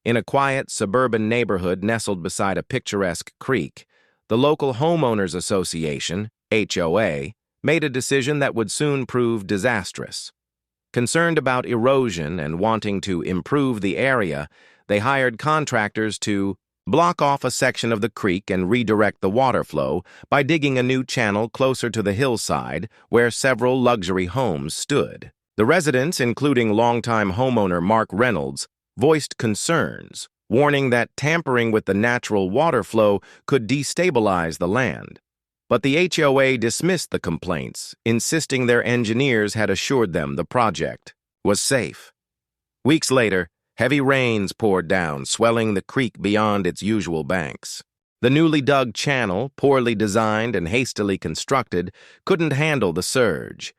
In a quiet, suburban neighborhood nestled beside a picturesque creek, the local Homeowners Association, HOA, made a decision that would soon prove disastrous. Concerned about erosion and wanting to improve the area, they hired contractors to block off a section of the creek and redirect the water flow by digging a new channel closer to the hillside where several luxury homes stood. The residents, including longtime homeowner Mark Reynolds, voiced concerns, warning that tampering with the natural water flow could destabilize the land. But the HOA dismissed the complaints, insisting their engineers had assured them the project was safe. Weeks later, heavy rains poured down, swelling the creek beyond its usual banks. The newly dug channel, poorly designed and hastily constructed, couldn't handle the surge.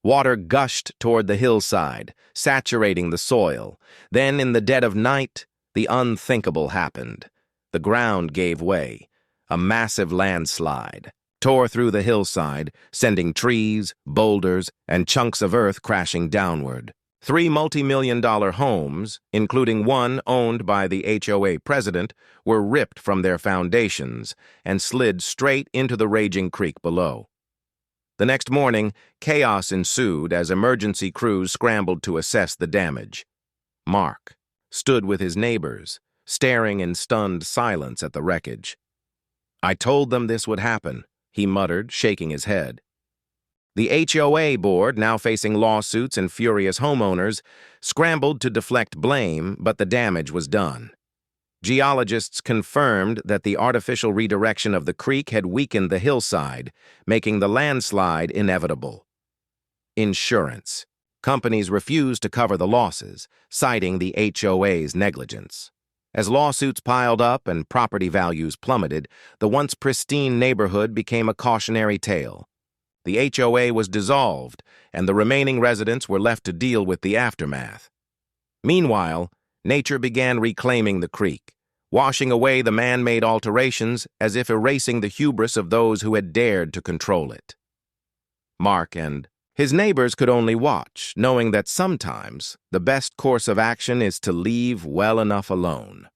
Water gushed toward the hillside, saturating the soil. Then, in the dead of night, the unthinkable happened. The ground gave way. A massive landslide tore through the hillside, sending trees, boulders, and chunks of earth crashing downward. 3 multi-million-dollar homes, including one owned by the HOA president, were ripped from their foundations and slid straight into the raging creek below. The next morning, chaos ensued as emergency crews scrambled to assess the damage. Mark stood with his neighbors, staring in stunned silence at the wreckage. "I told them this would happen," he muttered, shaking his head. The HOA board, now facing lawsuits and furious homeowners, scrambled to deflect blame, but the damage was done. Geologists confirmed that the artificial redirection of the creek had weakened the hillside, making the landslide inevitable. Insurance. Companies refused to cover the losses, citing the HOA's negligence. As lawsuits piled up and property values plummeted, the once pristine neighborhood became a cautionary tale. The HOA was dissolved, and the remaining residents were left to deal with the aftermath. Meanwhile, nature began reclaiming the creek, washing away the man-made alterations as if erasing the hubris of those who had dared to control it. Mark and his neighbors could only watch, knowing that sometimes the best course of action is to leave well enough alone.